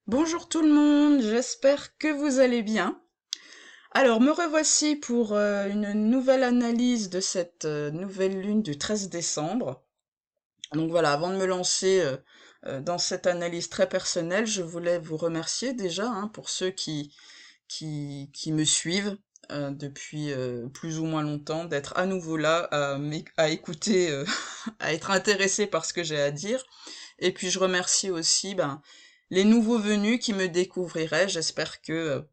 Bonjour tout le monde, j'espère que vous allez bien. Alors, me revoici pour une nouvelle analyse de cette nouvelle lune du 13 décembre. Donc voilà, avant de me lancer dans cette analyse très personnelle, je voulais vous remercier déjà pour ceux qui me suivent depuis plus ou moins longtemps, d'être à nouveau là, à écouter, à être intéressé par ce que j'ai à dire. Et puis je remercie aussi les nouveaux venus qui me découvriraient. J'espère que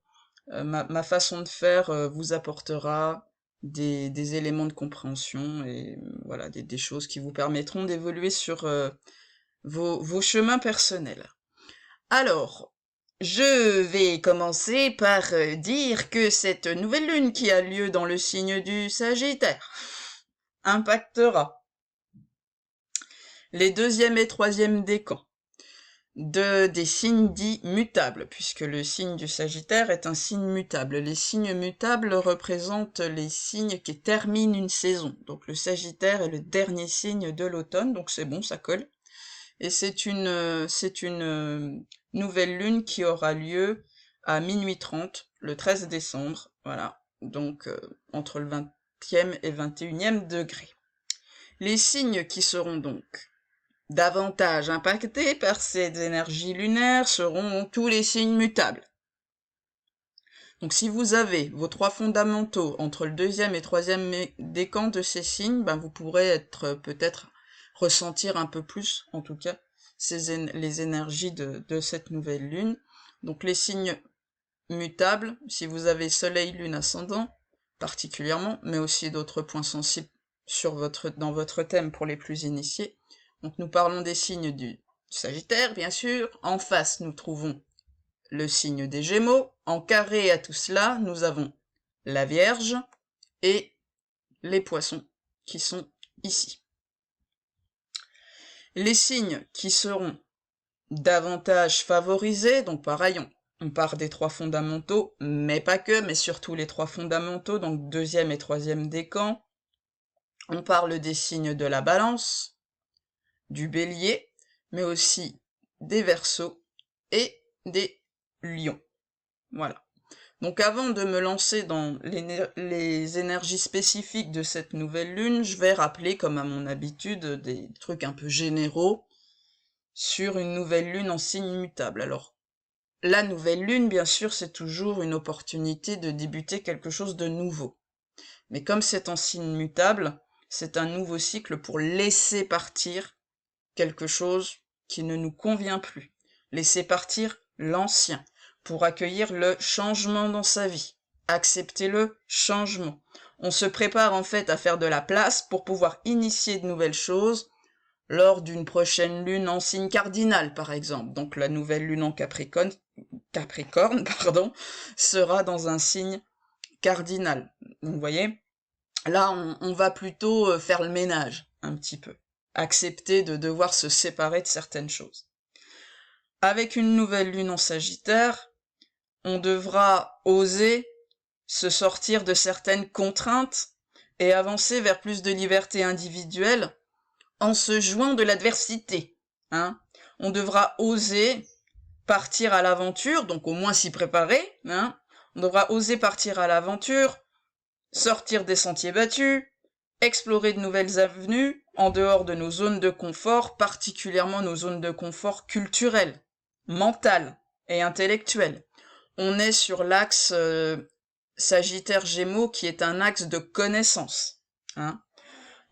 ma façon de faire vous apportera des éléments de compréhension et voilà, des choses qui vous permettront d'évoluer sur vos chemins personnels. Alors, je vais commencer par dire que cette nouvelle lune qui a lieu dans le signe du Sagittaire impactera les deuxième et troisième décans des signes dits mutables, puisque le signe du Sagittaire est un signe mutable. Les signes mutables représentent les signes qui terminent une saison. Donc le Sagittaire est le dernier signe de l'automne, donc c'est bon, ça colle. Et c'est une nouvelle lune qui aura lieu à minuit 30, le 13 décembre, voilà. Donc entre le 20e et 21e degré. Les signes qui seront donc davantage impactés par ces énergies lunaires seront tous les signes mutables. Donc si vous avez vos trois fondamentaux entre le deuxième et troisième décan de ces signes, vous pourrez être peut-être ressentir un peu plus, en tout cas, les énergies de cette nouvelle lune. Donc les signes mutables, si vous avez soleil, lune, ascendant, particulièrement, mais aussi d'autres points sensibles dans votre thème pour les plus initiés. Donc nous parlons des signes du Sagittaire, bien sûr. En face, nous trouvons le signe des Gémeaux. En carré à tout cela, nous avons la Vierge et les Poissons qui sont ici. Les signes qui seront davantage favorisés, donc pareil, on part des trois fondamentaux, mais pas que, mais surtout les trois fondamentaux, donc deuxième et troisième décan. On parle des signes de la Balance, du Bélier, mais aussi des Verseaux et des Lions. Voilà. Donc avant de me lancer dans les énergies spécifiques de cette nouvelle lune, je vais rappeler, comme à mon habitude, des trucs un peu généraux sur une nouvelle lune en signe mutable. Alors, la nouvelle lune, bien sûr, c'est toujours une opportunité de débuter quelque chose de nouveau. Mais comme c'est en signe mutable, c'est un nouveau cycle pour laisser partir quelque chose qui ne nous convient plus. Laisser partir l'ancien pour accueillir le changement dans sa vie. Accepter le changement. On se prépare en fait à faire de la place pour pouvoir initier de nouvelles choses lors d'une prochaine lune en signe cardinal, par exemple. Donc la nouvelle lune en Capricorne, sera dans un signe cardinal. Donc, vous voyez, là, on va plutôt faire le ménage, un petit peu. Accepter de devoir se séparer de certaines choses. Avec une nouvelle lune en Sagittaire, on devra oser se sortir de certaines contraintes et avancer vers plus de liberté individuelle en se jouant de l'adversité. On devra oser partir à l'aventure, donc au moins s'y préparer. On devra oser partir à l'aventure, sortir des sentiers battus, explorer de nouvelles avenues en dehors de nos zones de confort, particulièrement nos zones de confort culturelles, mentales et intellectuelles. On est sur l'axe Sagittaire-Gémeaux qui est un axe de connaissance.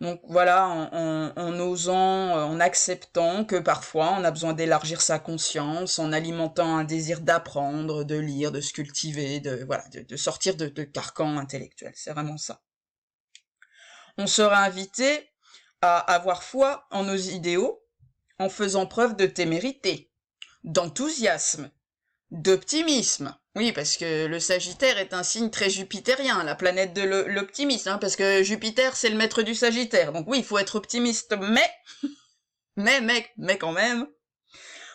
Donc voilà, en osant, en acceptant que parfois on a besoin d'élargir sa conscience, en alimentant un désir d'apprendre, de lire, de se cultiver, de sortir de carcans intellectuels. C'est vraiment ça. On sera invité à avoir foi en nos idéaux en faisant preuve de témérité, d'enthousiasme, d'optimisme. Oui, parce que le Sagittaire est un signe très jupitérien, la planète de l'optimisme, parce que Jupiter, c'est le maître du Sagittaire. Donc oui, il faut être optimiste, mais quand même,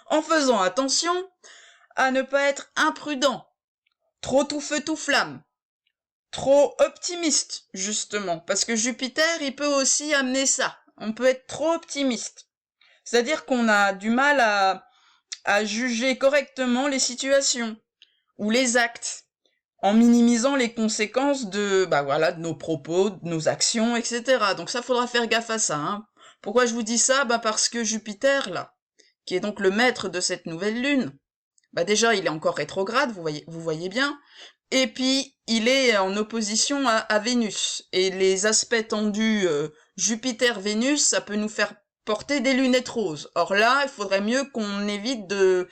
en faisant attention à ne pas être imprudent, trop tout feu tout flamme, trop optimiste, justement, parce que Jupiter, il peut aussi amener ça. On peut être trop optimiste. C'est-à-dire qu'on a du mal à juger correctement les situations ou les actes, en minimisant les conséquences de nos propos, de nos actions, etc. Donc ça, faudra faire gaffe à ça, hein. Pourquoi je vous dis ça? Parce que Jupiter, là, qui est donc le maître de cette nouvelle lune, déjà, il est encore rétrograde, vous voyez bien, et puis il est en opposition à Vénus. Et les aspects tendus Jupiter-Vénus, ça peut nous faire porter des lunettes roses. Or là, il faudrait mieux qu'on évite de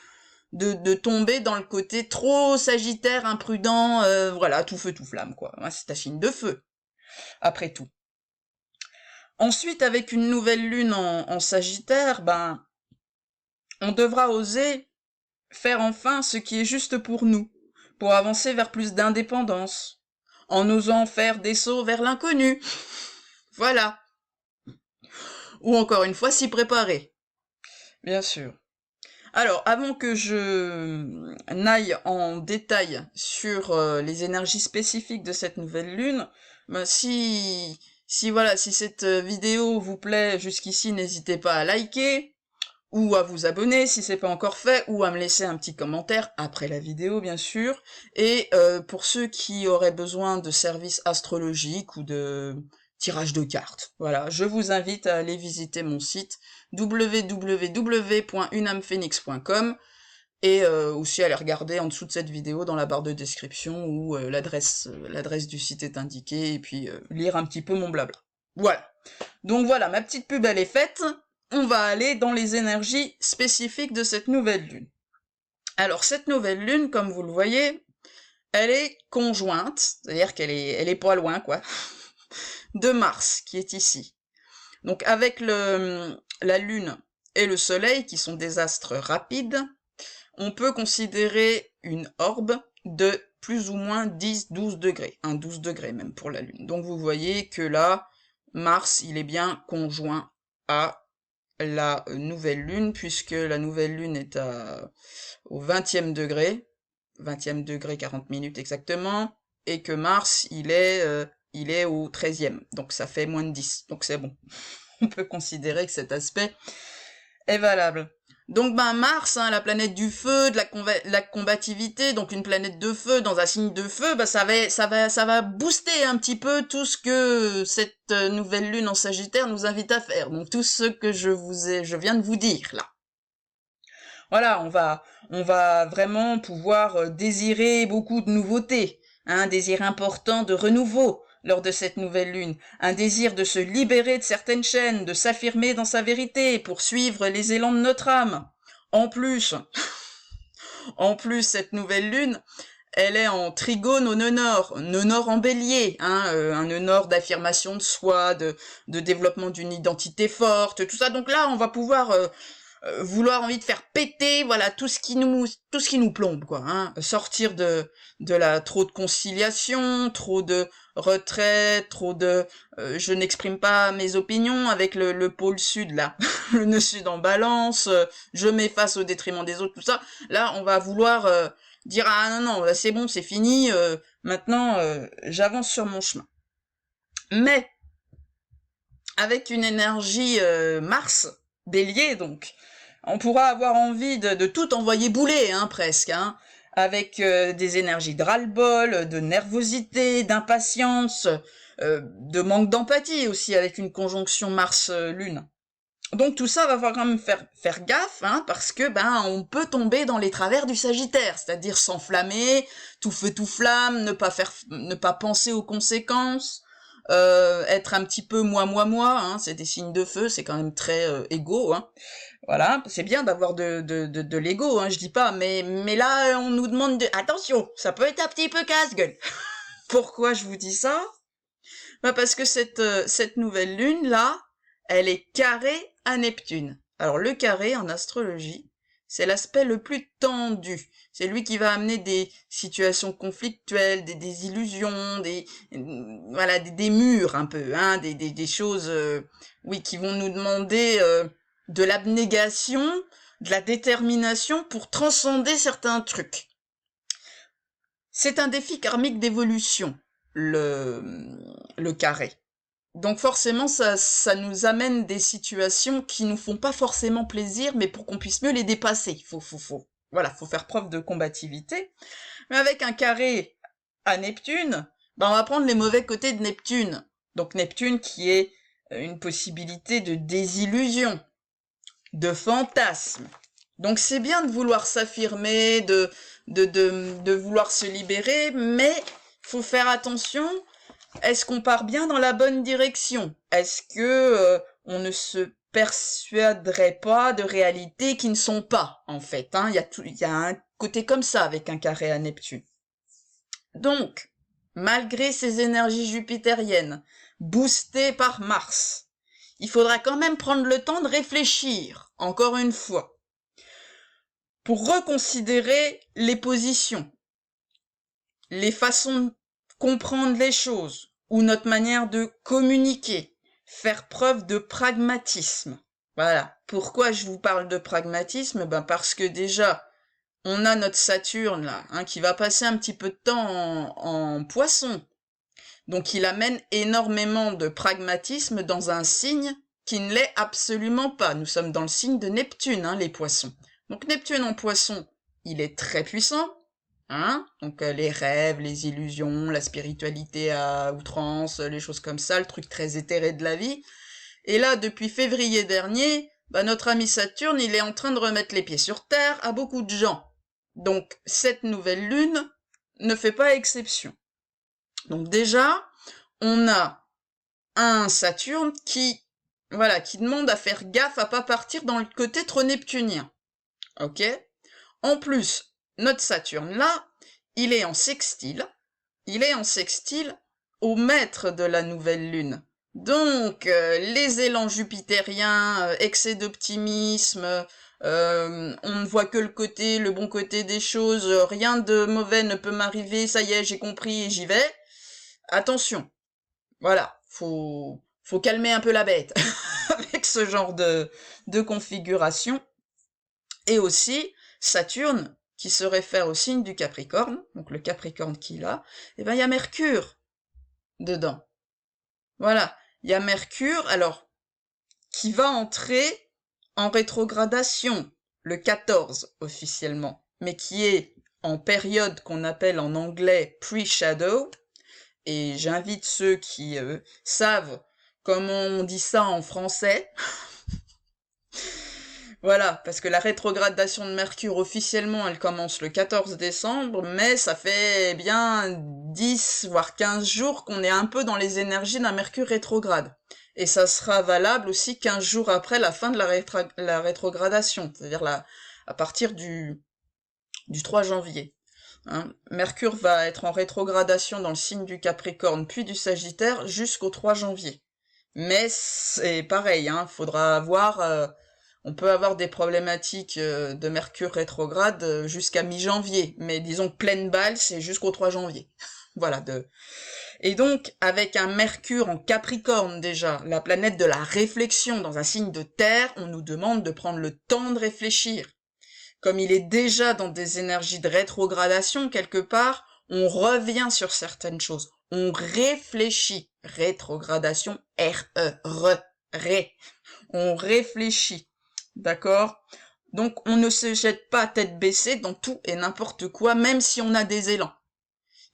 tomber dans le côté trop sagittaire, imprudent, voilà, tout feu, tout flamme, quoi. C'est un signe de feu, après tout. Ensuite, avec une nouvelle lune en Sagittaire, on devra oser faire enfin ce qui est juste pour nous, pour avancer vers plus d'indépendance, en osant faire des sauts vers l'inconnu. Voilà. Ou encore une fois, s'y préparer. Bien sûr. Alors, avant que je n'aille en détail sur les énergies spécifiques de cette nouvelle lune, si cette vidéo vous plaît jusqu'ici, n'hésitez pas à liker, ou à vous abonner si c'est pas encore fait, ou à me laisser un petit commentaire après la vidéo, bien sûr. Et pour ceux qui auraient besoin de services astrologiques ou de tirage de cartes, voilà, je vous invite à aller visiter mon site www.unamephoenix.com et aussi aller regarder en dessous de cette vidéo dans la barre de description où l'adresse du site est indiquée, et puis lire un petit peu mon blabla. Voilà. Donc voilà, ma petite pub elle est faite. On va aller dans les énergies spécifiques de cette nouvelle lune. Alors cette nouvelle lune, comme vous le voyez, elle est conjointe, c'est-à-dire qu'elle est pas loin, quoi, de Mars, qui est ici. Donc avec la lune et le soleil, qui sont des astres rapides, on peut considérer une orbe de plus ou moins 10-12 degrés, 12 degrés même pour la lune. Donc vous voyez que là, Mars, il est bien conjoint à la nouvelle lune, puisque la nouvelle lune est au 20e degré, 20e degré 40 minutes exactement, et que Mars, il est au 13e, donc ça fait moins de 10, donc c'est bon. On peut considérer que cet aspect est valable. Donc Mars, la planète du feu, de la combativité, donc une planète de feu dans un signe de feu, ça va booster un petit peu tout ce que cette nouvelle lune en Sagittaire nous invite à faire. Donc tout ce que je viens de vous dire là. Voilà, on va vraiment pouvoir désirer beaucoup de nouveautés, un désir important de renouveau lors de cette nouvelle lune, un désir de se libérer de certaines chaînes, de s'affirmer dans sa vérité, pour suivre les élans de notre âme. En plus, cette nouvelle lune, elle est en trigone au nœud nord en bélier, un nœud nord d'affirmation de soi, de développement d'une identité forte, tout ça. Donc là, on va pouvoir vouloir envie de faire péter, voilà, tout ce qui nous plombe, quoi, sortir de trop de conciliation, trop de retrait, trop de je n'exprime pas mes opinions avec le pôle sud là, le nœud sud en balance, je m'efface au détriment des autres, tout ça. Là, on va vouloir dire ah non, là, c'est bon, c'est fini, maintenant j'avance sur mon chemin. Mais avec une énergie Mars, Bélier donc, on pourra avoir envie de tout envoyer bouler, presque, avec des énergies de ras-le-bol, de nervosité, d'impatience, de manque d'empathie aussi, avec une conjonction Mars-Lune. Donc tout ça va falloir quand même faire gaffe, parce que on peut tomber dans les travers du Sagittaire, c'est-à-dire s'enflammer, tout feu tout flamme, ne pas penser aux conséquences, être un petit peu moi, c'est des signes de feu, c'est quand même très égo, Voilà, c'est bien d'avoir de l'ego, je dis pas, mais là on nous demande attention, ça peut être un petit peu casse-gueule. Pourquoi je vous dis ça? Parce que cette nouvelle lune là, elle est carrée à Neptune. Alors le carré en astrologie, c'est l'aspect le plus tendu. C'est lui qui va amener des situations conflictuelles, des désillusions, des murs un peu, des choses, qui vont nous demander de l'abnégation, de la détermination pour transcender certains trucs. C'est un défi karmique d'évolution, le carré. Donc forcément, ça nous amène des situations qui nous font pas forcément plaisir, mais pour qu'on puisse mieux les dépasser, voilà, faut faire preuve de combativité. Mais avec un carré à Neptune, on va prendre les mauvais côtés de Neptune. Donc Neptune qui est une possibilité de désillusion, de fantasme. Donc c'est bien de vouloir s'affirmer, de vouloir se libérer, mais faut faire attention. Est-ce qu'on part bien dans la bonne direction? Est-ce que on ne se persuaderait pas de réalités qui ne sont pas, en fait, hein? Il y a un côté comme ça avec un carré à Neptune. Donc, malgré ces énergies jupitériennes, boostées par Mars, il faudra quand même prendre le temps de réfléchir, encore une fois, pour reconsidérer les positions, les façons de comprendre les choses, ou notre manière de communiquer, faire preuve de pragmatisme. Voilà. Pourquoi je vous parle de pragmatisme? Parce que déjà, on a notre Saturne là, hein, qui va passer un petit peu de temps en Poisson. Donc il amène énormément de pragmatisme dans un signe qui ne l'est absolument pas. Nous sommes dans le signe de Neptune, hein, les Poissons. Donc Neptune en Poisson, il est très puissant, hein. Donc les rêves, les illusions, la spiritualité à outrance, les choses comme ça, le truc très éthéré de la vie. Et là, depuis février dernier, notre ami Saturne, il est en train de remettre les pieds sur Terre à beaucoup de gens. Donc cette nouvelle lune ne fait pas exception. Donc déjà, on a un Saturne qui demande à faire gaffe à pas partir dans le côté trop neptunien. Ok? En plus, notre Saturne là, il est en sextile au maître de la nouvelle lune. Donc, les élans jupitériens, excès d'optimisme, on ne voit que le bon côté des choses, rien de mauvais ne peut m'arriver, ça y est, j'ai compris et j'y vais. Attention, voilà, faut calmer un peu la bête avec ce genre de configuration. Et aussi, Saturne, qui se réfère au signe du Capricorne, donc le Capricorne qu'il a, il y a Mercure dedans. Voilà, il y a Mercure, alors, qui va entrer en rétrogradation le 14 officiellement, mais qui est en période qu'on appelle en anglais pre-shadow, et j'invite ceux qui savent comment on dit ça en français. Voilà, parce que la rétrogradation de Mercure officiellement, elle commence le 14 décembre, mais ça fait bien 10 voire 15 jours qu'on est un peu dans les énergies d'un Mercure rétrograde. Et ça sera valable aussi 15 jours après la fin de la rétrogradation, c'est-à-dire à partir du 3 janvier. Hein. Mercure va être en rétrogradation dans le signe du Capricorne puis du Sagittaire jusqu'au 3 janvier. Mais c'est pareil, hein, faudra voir... on peut avoir des problématiques de Mercure rétrograde jusqu'à mi-janvier, mais disons que pleine balle, c'est jusqu'au 3 janvier. Voilà. Et donc, avec un Mercure en Capricorne déjà, la planète de la réflexion dans un signe de terre, on nous demande de prendre le temps de réfléchir. Comme il est déjà dans des énergies de rétrogradation quelque part, on revient sur certaines choses. On réfléchit. Rétrogradation, ré. On réfléchit. D'accord? Donc, on ne se jette pas tête baissée dans tout et n'importe quoi, même si on a des élans.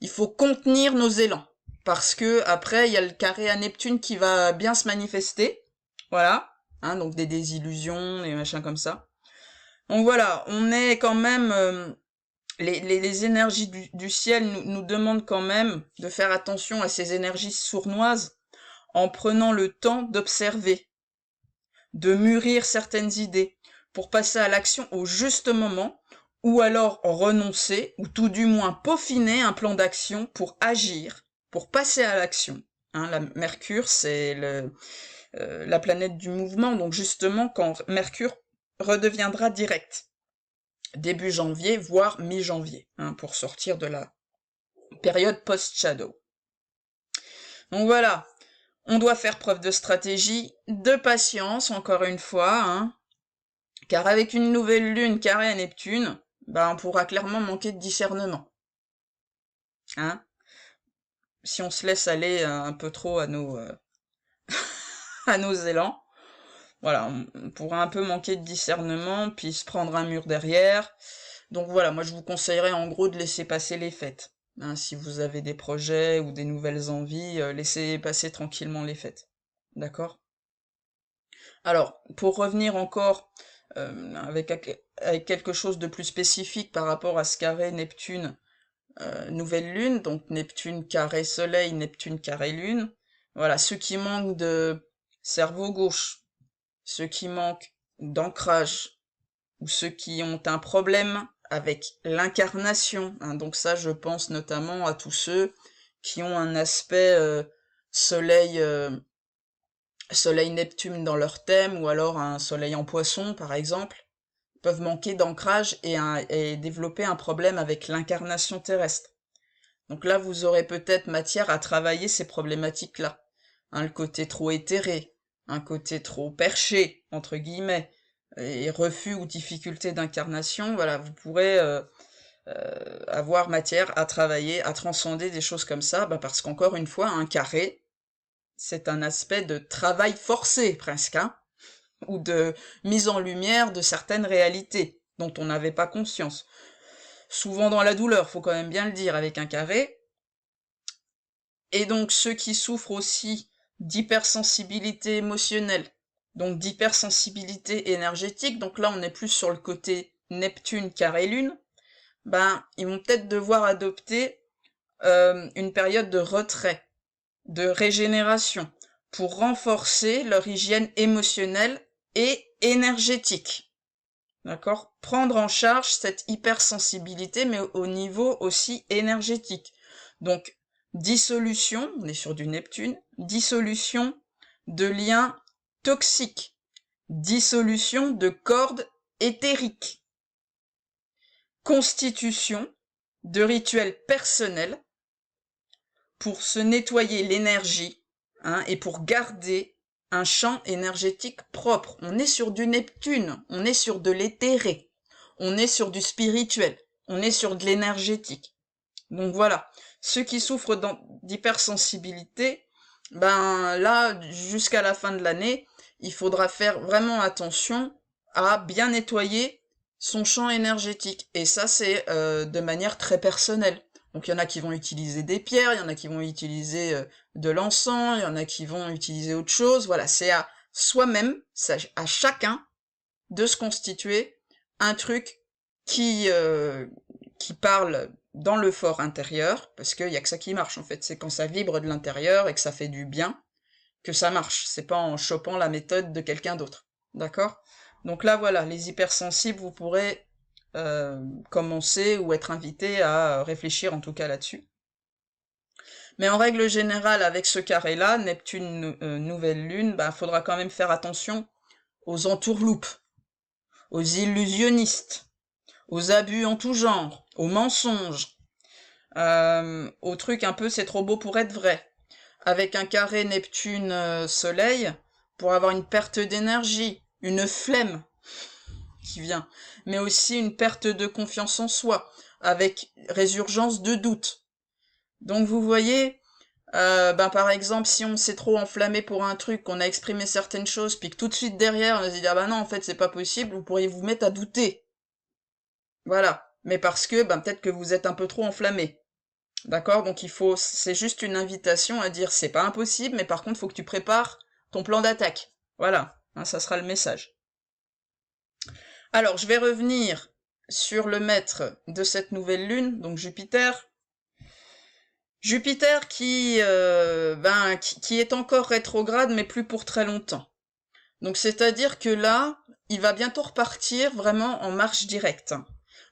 Il faut contenir nos élans. Parce que, après, il y a le carré à Neptune qui va bien se manifester. Voilà. Hein, donc des désillusions, des machins comme ça. Donc voilà, on est quand même... les énergies du ciel nous demandent quand même de faire attention à ces énergies sournoises en prenant le temps d'observer, de mûrir certaines idées, pour passer à l'action au juste moment, ou alors renoncer, ou tout du moins peaufiner un plan d'action pour agir, pour passer à l'action. Hein, la Mercure, c'est la planète du mouvement, donc justement, quand Mercure redeviendra direct, début janvier, voire mi-janvier, hein, pour sortir de la période post-shadow. Donc voilà, on doit faire preuve de stratégie, de patience, encore une fois, hein, car avec une nouvelle lune carrée à Neptune, on pourra clairement manquer de discernement. Hein, si on se laisse aller un peu trop à à nos élans. Voilà, on pourra un peu manquer de discernement, puis se prendre un mur derrière. Donc voilà, moi je vous conseillerais en gros de laisser passer les fêtes. Hein, si vous avez des projets ou des nouvelles envies, laissez passer tranquillement les fêtes. D'accord? Alors, pour revenir encore avec quelque chose de plus spécifique par rapport à ce carré Neptune, nouvelle lune, donc Neptune carré soleil, Neptune carré lune, voilà, ceux qui manquent de cerveau gauche, ceux qui manquent d'ancrage, ou ceux qui ont un problème avec l'incarnation, hein, donc ça je pense notamment à tous ceux qui ont un aspect soleil soleil Neptune dans leur thème, ou alors un soleil en poisson par exemple, peuvent manquer d'ancrage et développer un problème avec l'incarnation terrestre. Donc là vous aurez peut-être matière à travailler ces problématiques-là. Hein, le côté trop éthéré, un côté trop perché, entre guillemets, et refus ou difficulté d'incarnation, voilà, vous pourrez avoir matière à travailler, à transcender des choses comme ça, bah parce qu'encore une fois, un carré, c'est un aspect de travail forcé, presque, hein, ou de mise en lumière de certaines réalités dont on n'avait pas conscience. Souvent dans la douleur, faut quand même bien le dire, avec un carré. Et donc ceux qui souffrent aussi d'hypersensibilité émotionnelle, donc d'hypersensibilité énergétique, donc là on est plus sur le côté Neptune carré lune, ben ils vont peut-être devoir adopter une période de retrait, de régénération, pour renforcer leur hygiène émotionnelle et énergétique. D'accord? Prendre en charge cette hypersensibilité, mais au niveau aussi énergétique. Donc, dissolution, on est sur du Neptune, dissolution de liens toxiques, dissolution de cordes éthériques, constitution de rituels personnels pour se nettoyer l'énergie, hein, et pour garder un champ énergétique propre. On est sur du Neptune, on est sur de l'éthéré, on est sur du spirituel, on est sur de l'énergétique. Donc voilà, ceux qui souffrent d'hypersensibilité, ben là, jusqu'à la fin de l'année, il faudra faire vraiment attention à bien nettoyer son champ énergétique. Et ça, c'est de manière très personnelle. Donc il y en a qui vont utiliser des pierres, il y en a qui vont utiliser de l'encens, il y en a qui vont utiliser autre chose. Voilà, c'est à soi-même, à chacun, de se constituer un truc qui parle dans le fort intérieur, parce qu'il y a que ça qui marche en fait. C'est quand ça vibre de l'intérieur et que ça fait du bien que ça marche. C'est pas en chopant la méthode de quelqu'un d'autre. D'accord? Donc là voilà, les hypersensibles, vous pourrez commencer ou être invité à réfléchir en tout cas là-dessus. Mais en règle générale, avec ce carré-là, Neptune nouvelle lune, bah faudra quand même faire attention aux entourloupes, aux illusionnistes, aux abus en tout genre, aux mensonges, aux trucs un peu c'est trop beau pour être vrai. Avec un carré Neptune Soleil, pour avoir une perte d'énergie, une flemme qui vient, mais aussi une perte de confiance en soi, avec résurgence de doute. Donc vous voyez, ben par exemple, si on s'est trop enflammé pour un truc, qu'on a exprimé certaines choses, puis que tout de suite derrière, on se dit ah bah non, en fait c'est pas possible, vous pourriez vous mettre à douter. Voilà. Mais parce que, ben peut-être que vous êtes un peu trop enflammé. D'accord? Donc c'est juste une invitation à dire c'est pas impossible, mais par contre, faut que tu prépares ton plan d'attaque. Voilà. Hein, ça sera le message. Alors, je vais revenir sur le maître de cette nouvelle lune, donc Jupiter. Jupiter qui est encore rétrograde, mais plus pour très longtemps. Donc c'est-à-dire que là, il va bientôt repartir vraiment en marche directe.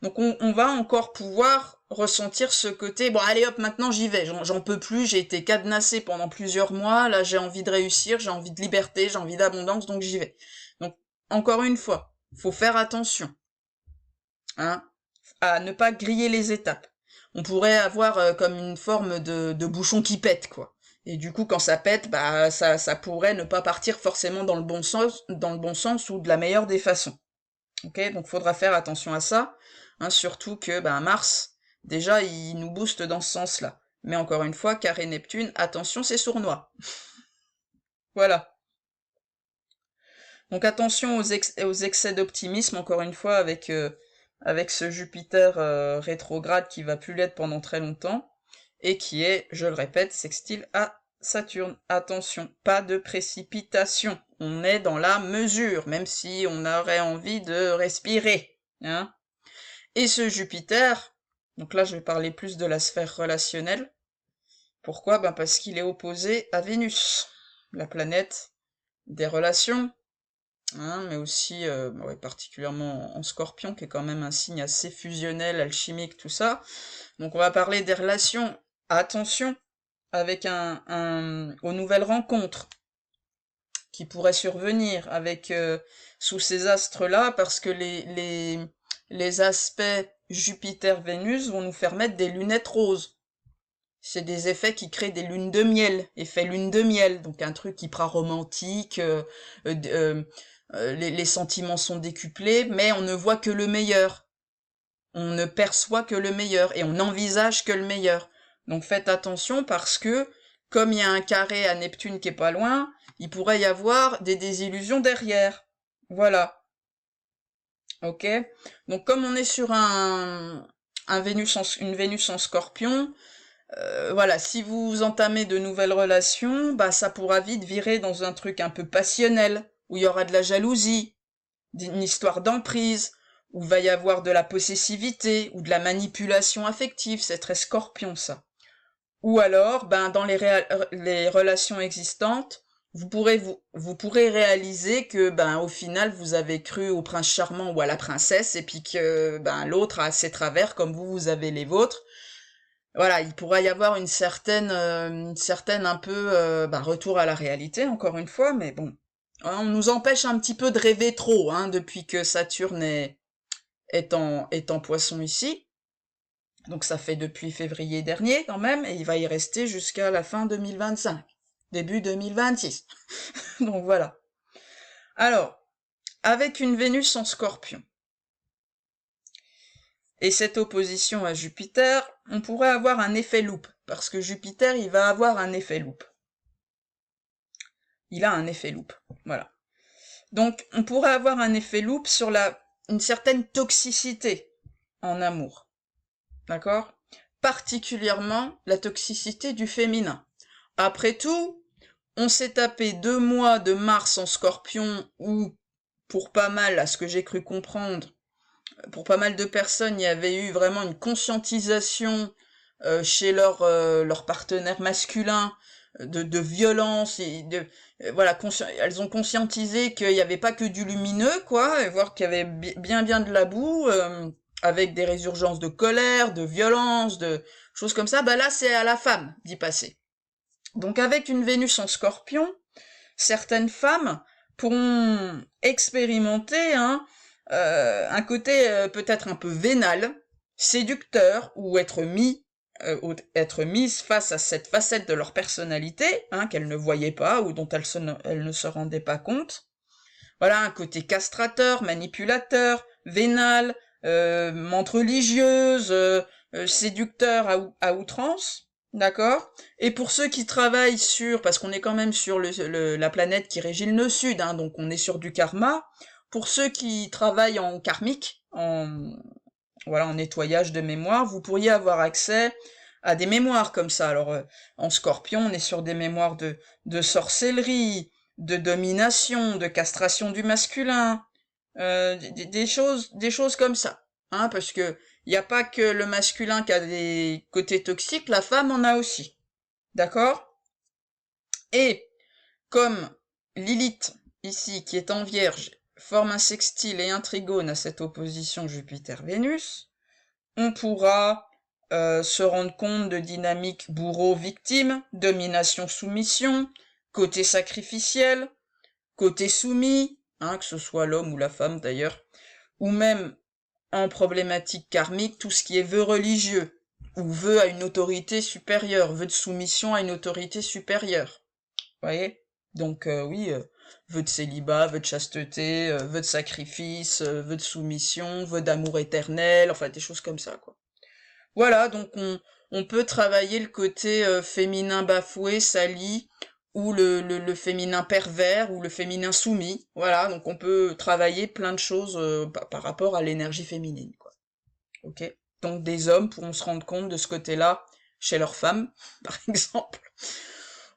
Donc on va encore pouvoir ressentir ce côté, bon allez hop, maintenant j'y vais, j'en peux plus, j'ai été cadenassé pendant plusieurs mois, là j'ai envie de réussir, j'ai envie de liberté, j'ai envie d'abondance, donc j'y vais. Donc encore une fois, faut faire attention, hein, à ne pas griller les étapes. On pourrait avoir comme une forme de bouchon qui pète, quoi. Et du coup, quand ça pète, bah ça pourrait ne pas partir forcément dans le bon sens ou de la meilleure des façons. Ok, donc faudra faire attention à ça, hein, surtout que Mars, déjà, il nous booste dans ce sens-là. Mais encore une fois, carré Neptune, attention, c'est sournois. Voilà. Donc attention aux excès d'optimisme, encore une fois, avec ce Jupiter rétrograde qui va plus l'être pendant très longtemps, et qui est, je le répète, sextile à Saturne. Attention, pas de précipitation. On est dans la mesure, même si on aurait envie de respirer. Hein. Et ce Jupiter, donc là je vais parler plus de la sphère relationnelle. Pourquoi? Ben parce qu'il est opposé à Vénus, la planète des relations, hein, mais aussi ouais, particulièrement en Scorpion, qui est quand même un signe assez fusionnel, alchimique, tout ça. Donc on va parler des relations. Attention, avec aux nouvelles rencontres qui pourraient survenir avec sous ces astres-là, parce que les aspects Jupiter-Vénus vont nous faire mettre des lunettes roses. C'est des effets qui créent des lunes de miel, effet lune de miel, donc un truc hyper romantique, les sentiments sont décuplés, mais on ne voit que le meilleur. On ne perçoit que le meilleur, et on n'envisage que le meilleur. Donc faites attention parce que, comme il y a un carré à Neptune qui est pas loin, il pourrait y avoir des désillusions derrière. Voilà. Ok? Donc comme on est sur une Vénus en Scorpion, voilà, si vous entamez de nouvelles relations, bah ça pourra vite virer dans un truc un peu passionnel, où il y aura de la jalousie, une histoire d'emprise, où va y avoir de la possessivité, ou de la manipulation affective, c'est très Scorpion ça. Ou alors, ben dans les relations existantes, vous pourrez réaliser que ben au final vous avez cru au prince charmant ou à la princesse et puis que ben l'autre a ses travers comme vous avez les vôtres. Voilà, il pourrait y avoir une certaine un peu retour à la réalité, encore une fois, mais bon. On nous empêche un petit peu de rêver trop, hein, depuis que Saturne est en poisson ici. Donc ça fait depuis février dernier quand même, et il va y rester jusqu'à la fin 2025, début 2026. Donc voilà. Alors, avec une Vénus en Scorpion, et cette opposition à Jupiter, on pourrait avoir un effet loupe, parce que Jupiter, il va avoir un effet loupe. Il a un effet loupe, voilà. Donc, on pourrait avoir un effet loupe sur une certaine toxicité en amour. D'accord? Particulièrement la toxicité du féminin. Après tout, on s'est tapé 2 mois de Mars en Scorpion où, pour pas mal, à ce que j'ai cru comprendre, pour pas mal de personnes, il y avait eu vraiment une conscientisation chez leur partenaire masculin de violence et voilà, elles ont conscientisé qu'il n'y avait pas que du lumineux, quoi, et voir qu'il y avait bien de la boue, avec des résurgences de colère, de violence, de choses comme ça. Bah là, c'est à la femme d'y passer. Donc avec une Vénus en Scorpion, certaines femmes pourront expérimenter un côté peut-être un peu vénal, séducteur, ou être mise face à cette facette de leur personnalité, qu'elles ne voyaient pas ou dont elles ne se rendaient pas compte. Voilà, un côté castrateur, manipulateur, vénal, menthe religieuse, séducteur à outrance. D'accord? Et pour ceux qui travaillent parce qu'on est quand même sur la planète qui régit le nœud sud, donc on est sur du karma, pour ceux qui travaillent en karmique, en nettoyage de mémoire, vous pourriez avoir accès à des mémoires comme ça. Alors, en Scorpion, on est sur des mémoires de sorcellerie, de domination, de castration du masculin, des choses comme ça, parce que il n'y a pas que le masculin qui a des côtés toxiques, la femme en a aussi. D'accord? Et comme Lilith, ici, qui est en Vierge, forme un sextile et un trigone à cette opposition Jupiter-Vénus, on pourra se rendre compte de dynamiques bourreau-victime, domination-soumission, côté sacrificiel, côté soumis, que ce soit l'homme ou la femme d'ailleurs, ou même en problématique karmique, tout ce qui est vœu religieux, ou vœu à une autorité supérieure, vœu de soumission à une autorité supérieure. Vous voyez? Donc oui, vœu de célibat, vœu de chasteté, vœu de sacrifice, vœu de soumission, vœu d'amour éternel, enfin des choses comme ça, quoi. Voilà, donc on peut travailler le côté féminin bafoué, sali, ou le féminin pervers, ou le féminin soumis. Voilà, donc on peut travailler plein de choses par rapport à l'énergie féminine, quoi. Ok? Donc des hommes pourront se rendre compte de ce côté-là chez leurs femmes, par exemple.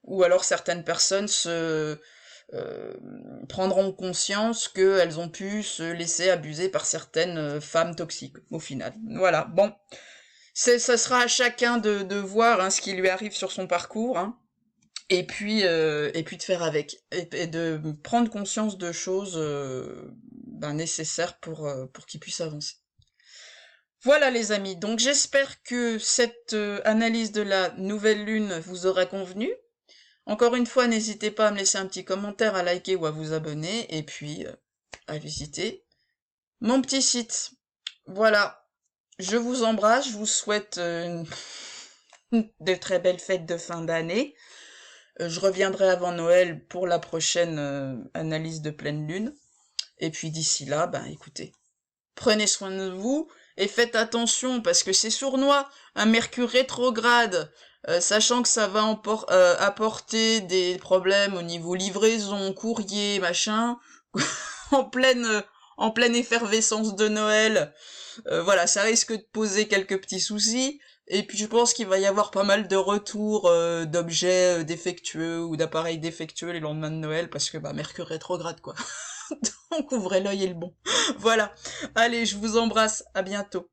Ou alors certaines personnes euh, prendront conscience qu'elles ont pu se laisser abuser par certaines femmes toxiques, au final. Voilà, bon. Ça sera à chacun de voir hein, ce qui lui arrive sur son parcours, hein, et puis de faire avec, et de prendre conscience de choses nécessaires pour qu'il puisse avancer. Voilà les amis, donc j'espère que cette analyse de la nouvelle lune vous aura convenu. Encore une fois, n'hésitez pas à me laisser un petit commentaire, à liker ou à vous abonner, et puis à visiter mon petit site. Voilà, je vous embrasse, je vous souhaite de très belles fêtes de fin d'année. Je reviendrai avant Noël pour la prochaine analyse de pleine lune. Et puis d'ici là, écoutez, prenez soin de vous et faites attention parce que c'est sournois, un Mercure rétrograde, sachant que ça va apporter des problèmes au niveau livraison, courrier, machin, en pleine en pleine effervescence de Noël. Voilà, ça risque de poser quelques petits soucis. Et puis je pense qu'il va y avoir pas mal de retours d'objets défectueux ou d'appareils défectueux les lendemains de Noël parce que Mercure rétrograde quoi. Donc ouvrez l'œil et le bon. Voilà. Allez, je vous embrasse, à bientôt.